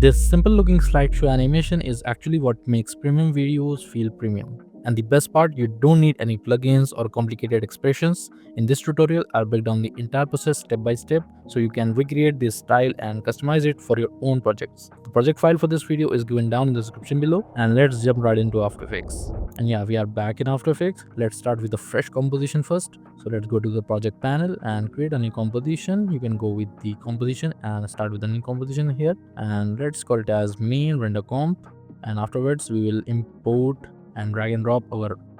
This simple looking slideshow animation is actually what makes premium videos feel premium. And the best part, you don't need any plugins or complicated expressions. In this tutorial, I'll break down the entire process step by step so you can recreate this style and customize it for your own projects. The project file for this video is given down in the description below, and let's jump right into After Effects. And yeah, we are back in After Effects. Let's start with a fresh composition first. So let's go to the project panel and create a new composition. You can go with the composition and start with a new composition here, and let's call it as main render comp. And afterwards we will import and drag and drop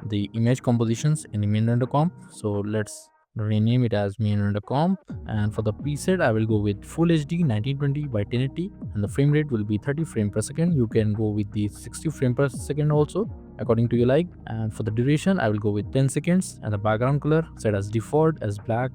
the image compositions in the main render comp. So let's rename it as main render comp, and for the preset I will go with full HD 1920 by 1080, and the frame rate will be 30 frame per second. You can go with the 60 frame per second also according to your like. And for the duration I will go with 10 seconds, and the background color set as default as black,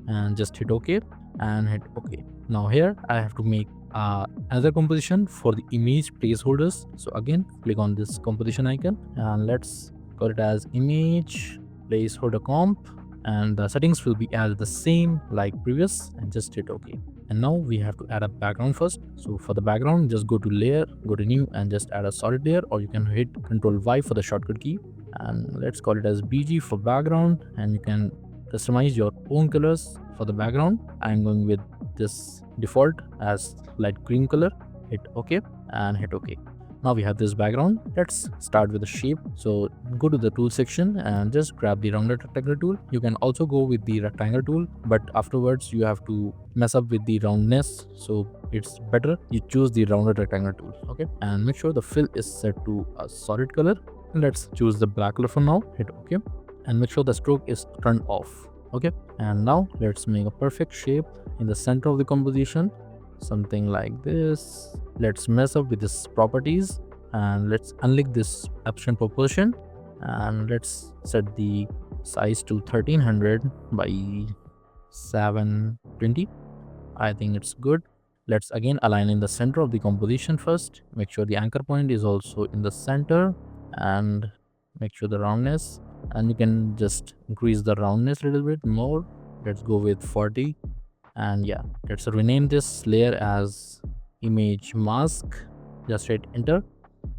and just hit OK and hit OK. Now here I have to make another composition for the image placeholders. So again, click on this composition icon and let's call it as image placeholder comp, and the settings will be as the same like previous, and just hit OK. And now we have to add a background first. So for the background, just go to layer, go to new, and just add a solid layer, or you can hit Ctrl Y for the shortcut key, and let's call it as BG for background. And you can customize your own colors for the background. I'm going with this default as light green color. Hit OK and hit OK. Now we have this background. Let's start with the shape. So go to the tool section and just grab the rounded rectangle tool. You can also go with the rectangle tool, but afterwards you have to mess up with the roundness, so it's better you choose the rounded rectangle tool. Okay, and make sure the fill is set to a solid color. Let's choose the black color for now. Hit OK, and make sure the stroke is turned off. Okay, and now let's make a perfect shape in the center of the composition, something like this. Let's mess up with this properties, and let's unlink this option proportion, and let's set the size to 1300 by 720. I think it's good. Let's again align in the center of the composition first. Make sure the anchor point is also in the center, and make sure the roundness, and you can just increase the roundness a little bit more. Let's go with 40. And yeah, let's rename this layer as image mask. Just hit enter.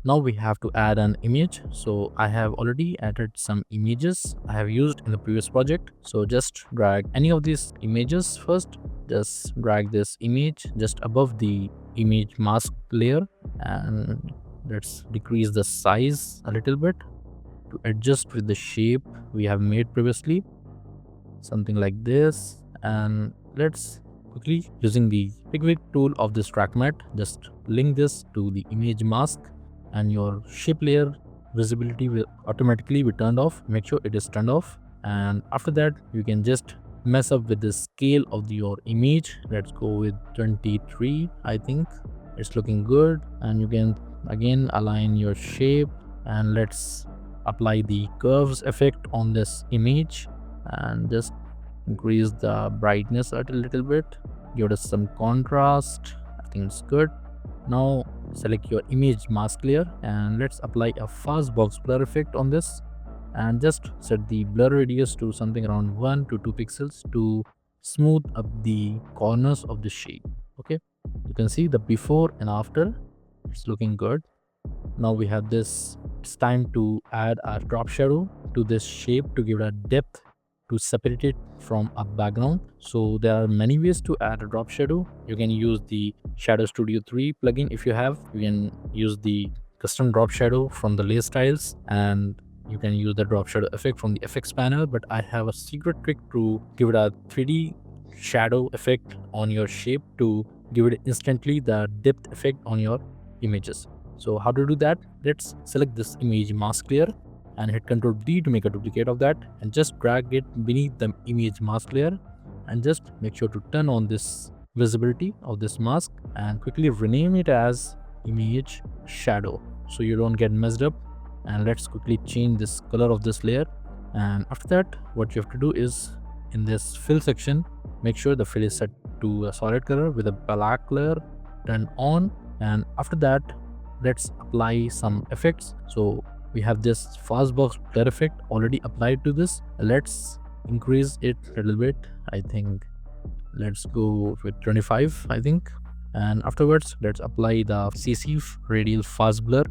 Now we have to add an image. So I have already added some images I have used in the previous project. So just drag any of these images first. Just drag this image just above the image mask layer, and let's decrease the size a little bit to adjust with the shape we have made previously, something like this. And let's quickly, using the pick tool of this track mat, just link this to the image mask, and your shape layer visibility will automatically be turned off. Make sure it is turned off, and after that you can just mess up with the scale of your image. Let's go with 23. I think it's looking good, and you can again align your shape, and let's apply the curves effect on this image, and just increase the brightness a little bit, give us some contrast. I think it's good. Now select your image mask layer, and let's apply a fast box blur effect on this, and just set the blur radius to something around 1 to 2 pixels to smooth up the corners of the shape. Okay, you can see the before and after. It's looking good. Now we have this. It's time to add a drop shadow to this shape to give it a depth, to separate it from a background. So there are many ways to add a drop shadow. You can use the Shadow Studio 3 plugin if you have. You can use the custom drop shadow from the layer styles, and you can use the drop shadow effect from the effects panel. But I have a secret trick to give it a 3D shadow effect on your shape, to give it instantly the depth effect on your images. So how to do that? Let's select this image mask layer and hit Ctrl D to make a duplicate of that, and just drag it beneath the image mask layer, and just make sure to turn on this visibility of this mask, and quickly rename it as image shadow so you don't get messed up. And let's quickly change this color of this layer. And after that, what you have to do is, in this fill section, make sure the fill is set to a solid color with a black color turned on. And after that, let's apply some effects. So we have this fast box blur effect already applied to this. Let's increase it a little bit. I think let's go with 25. I think And afterwards, let's apply the CC radial fast blur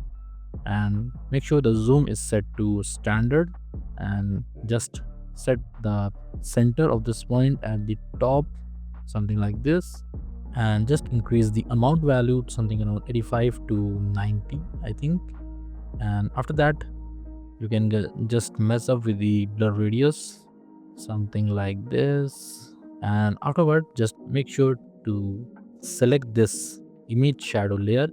and make sure the zoom is set to standard, and just set the center of this point at the top, something like this, and just increase the amount value to something around 85 to 90, I think. And after that, you can just mess up with the blur radius, something like this. And afterward, just make sure to select this image shadow layer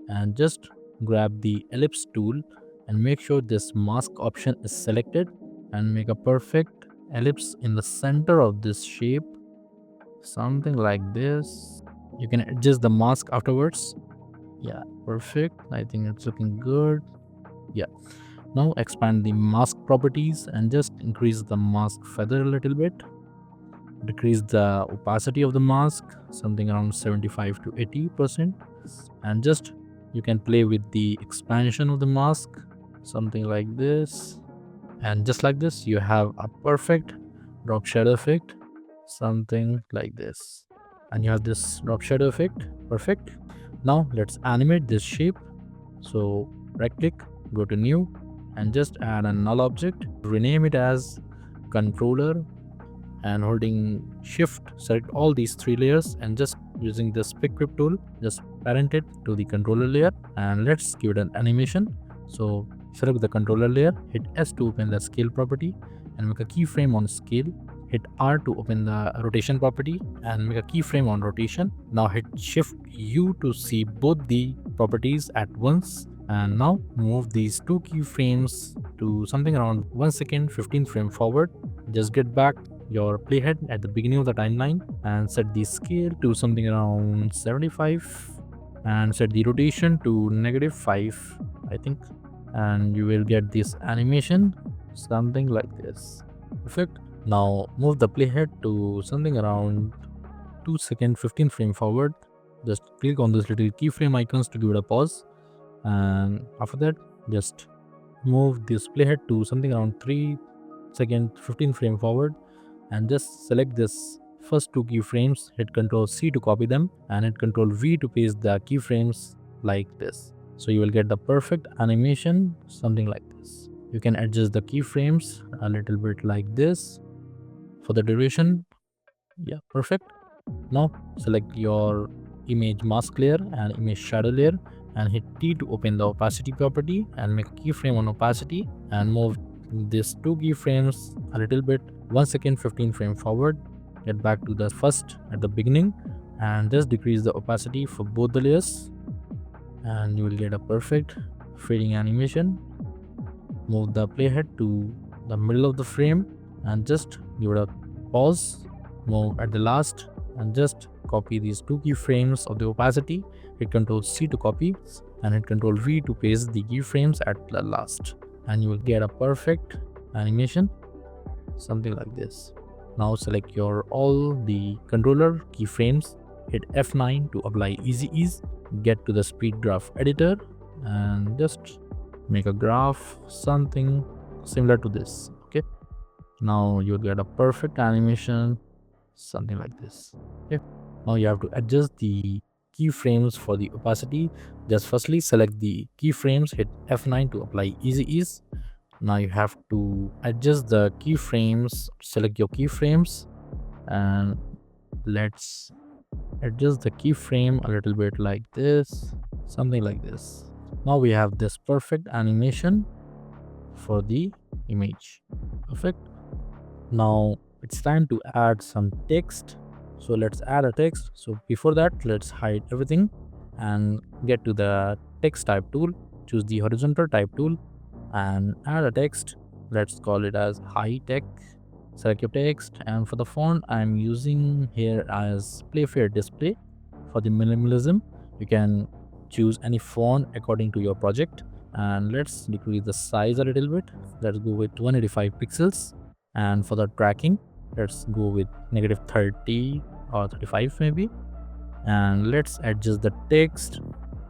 and just grab the ellipse tool and make sure this mask option is selected, and make a perfect ellipse in the center of this shape, something like this. You can adjust the mask afterwards. Yeah, perfect. I think it's looking good. Yeah, now expand the mask properties and just increase the mask feather a little bit, decrease the opacity of the mask, something around 75 to 80%, and just you can play with the expansion of the mask, something like this. And just like this, you have a perfect drop shadow effect, something like this. And you have this drop shadow effect. Perfect. Now let's animate this shape. So right click, go to new, and just add a null object, rename it as controller, and holding shift select all these three layers, and just using this pick whip tool just parent it to the controller layer, and let's give it an animation. So select the controller layer, hit S to open the scale property and make a keyframe on scale, hit R to open the rotation property and make a keyframe on rotation. Now hit shift U to see both the properties at once, and now move these two keyframes to something around 1 second 15 frame forward. Just get back your playhead at the beginning of the timeline and set the scale to something around 75 and set the rotation to -5, I think, and you will get this animation, something like this. Perfect. Now move the playhead to something around 2 second 15 frame forward. Just click on this little keyframe icons to give it a pause, and after that just move this playhead to something around 3 second 15 frame forward, and just select this first two keyframes, hit Ctrl C to copy them and hit Ctrl V to paste the keyframes like this. So you will get the perfect animation, something like this. You can adjust the keyframes a little bit like this for the duration. Yeah, perfect. Now select your image mask layer and image shadow layer and hit T to open the opacity property and make a keyframe on opacity, and move these two keyframes a little bit 1 second 15 frame forward. Get back to the first at the beginning and just decrease the opacity for both the layers, and you will get a perfect fading animation. Move the playhead to the middle of the frame and just give it a pause. Move at the last and just copy these two keyframes of the opacity. Hit Ctrl C to copy and hit Ctrl V to paste the keyframes at the last, and you will get a perfect animation, something like this. Now select your all the controller keyframes, hit F9 to apply easy ease, get to the speed graph editor and just make a graph something similar to this. Okay, now you'll get a perfect animation, something like this. Okay, now you have to adjust the keyframes for the opacity. Just firstly select the keyframes, hit F9 to apply easy ease. Now you have to adjust the keyframes, select your keyframes and let's adjust the keyframe a little bit like this, something like this. Now we have this perfect animation for the image. Perfect. Now it's time to add some text. So let's add a text. So before that, let's hide everything and get to the text type tool. Choose the horizontal type tool and add a text. Let's call it as high tech. Select your text, and for the font I'm using here as Playfair Display. For the minimalism, you can choose any font according to your project, and let's decrease the size a little bit. Let's go with 185 pixels, and for the tracking let's go with -30 or 35 maybe, and let's adjust the text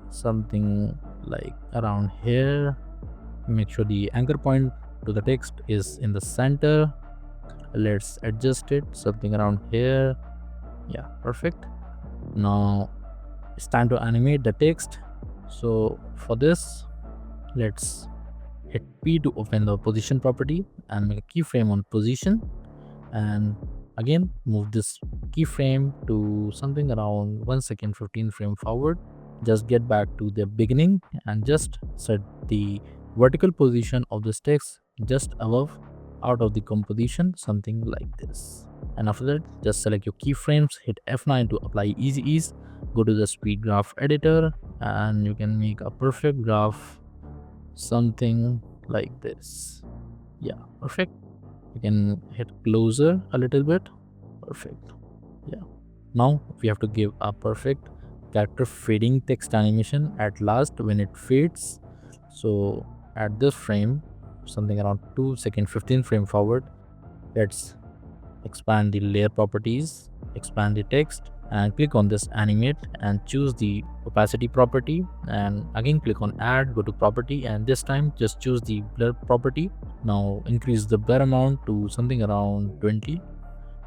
something like around here. Make sure the anchor point to the text is in the center. Let's adjust it something around here. Yeah, perfect. Now it's time to animate the text. So for this, let's hit P to open the position property and make a keyframe on position, and again move this keyframe to something around 1 second 15 frame forward. Just get back to the beginning and just set the vertical position of this text just above out of the composition, something like this. And after that, just select your keyframes, hit F9 to apply easy ease, go to the speed graph editor, and you can make a perfect graph, something like this. Yeah, perfect. You can hit closer a little bit. Perfect. Yeah, now we have to give a perfect character fading text animation at last when it fades. So at this frame, something around 2 second 15 frame forward, let's expand the layer properties, expand the text, and click on this animate and choose the opacity property, and again click on add, go to property, and this time just choose the blur property. Now increase the blur amount to something around 20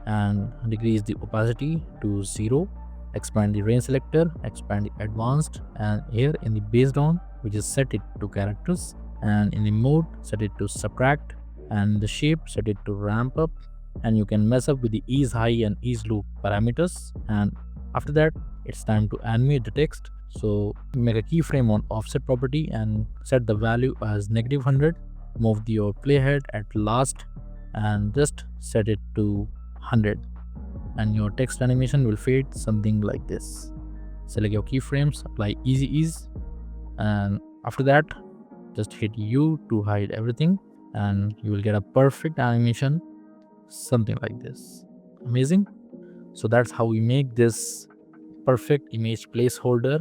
and decrease the opacity to 0. Expand the range selector, expand the advanced, and here in the based on we just set it to characters, and in the mode set it to subtract, and the shape set it to ramp up, and you can mess up with the ease high and ease low parameters. And after that, it's time to animate the text. So make a keyframe on offset property and set the value as -100. Move your playhead at last and just set it to 100, and your text animation will fade something like this. Select your keyframes, apply easy ease, and after that just hit U to hide everything, and you will get a perfect animation, something like this. Amazing. So that's how we make this perfect image placeholder.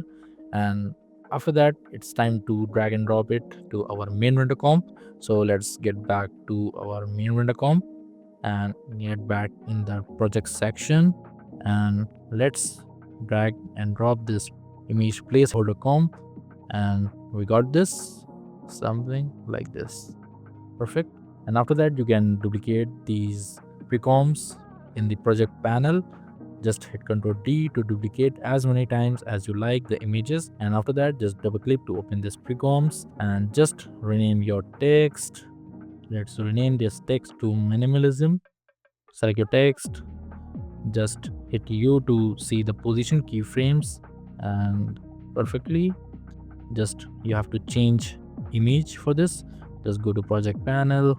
And after that, it's time to drag and drop it to our main render comp. So let's get back to our main render comp and get back in the project section, and let's drag and drop this image placeholder comp, and we got this, something like this. Perfect. And after that, you can duplicate these precomps in the project panel. Just hit Ctrl D to duplicate as many times as you like the images, and after that just double click to open this precomps and just rename your text. Let's rename this text to minimalism. Select your text, just hit U to see the position keyframes, and perfectly. Just you have to change image for this. Just go to project panel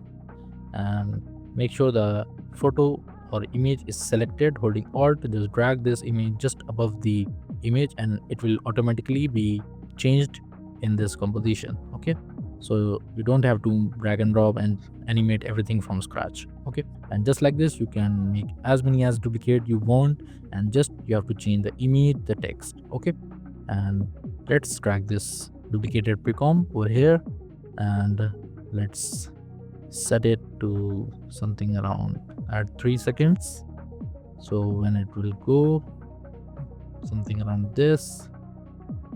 and make sure the photo or image is selected. Holding Alt, just drag this image just above the image and it will automatically be changed in this composition. Okay, so you don't have to drag and drop and animate everything from scratch. Okay, and just like this you can make as many as duplicate you want, and just you have to change the image, the text. Okay, and let's drag this duplicated precomp over here, and let's set it to something around at 3 seconds. So when it will go something around this,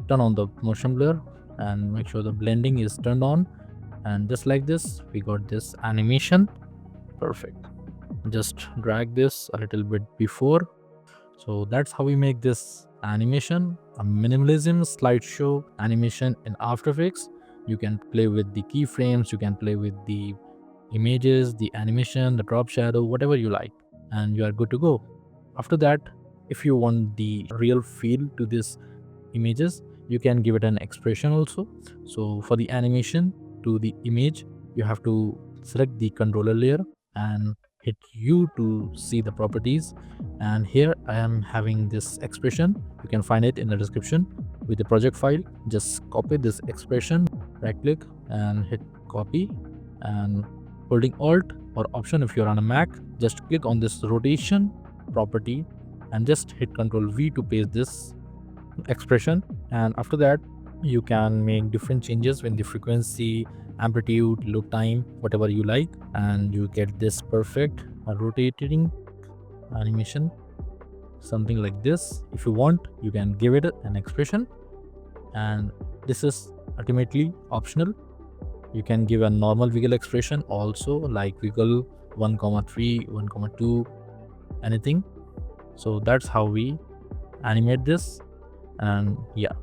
turn on the motion blur and make sure the blending is turned on, and just like this we got this animation. Perfect. Just drag this a little bit before. So that's how we make this animation, a minimalism slideshow animation in After Effects. You can play with the keyframes, you can play with the images, the animation, the drop shadow, whatever you like, and you are good to go. After that, if you want the real feel to this images, you can give it an expression also. So for the animation to the image, you have to select the controller layer and hit U to see the properties, and here I am having this expression. You can find it in the description with the project file. Just copy this expression, right click and hit copy, and holding Alt or Option if you're on a Mac, just click on this rotation property and just hit Ctrl V to paste this expression. And after that you can make different changes in the frequency, amplitude, loop time, whatever you like, and you get this perfect rotating animation, something like this. If you want, you can give it an expression, and this is ultimately optional. You can give a normal wiggle expression also, like wiggle 1,3, 1,2, anything. So that's how we animate this. And yeah,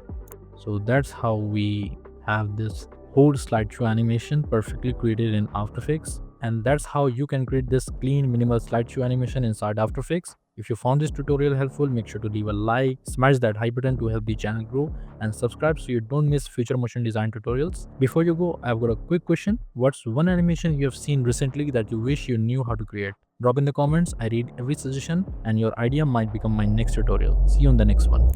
so that's how we have this whole slideshow animation perfectly created in After Effects. And that's how you can create this clean minimal slideshow animation inside After Effects. If you found this tutorial helpful, make sure to leave a like, smash that hype button to help the channel grow, and subscribe so you don't miss future motion design tutorials. Before you go, I've got a quick question. What's one animation you have seen recently that you wish you knew how to create? Drop in the comments. I read every suggestion and your idea might become my next tutorial. See you on the next one.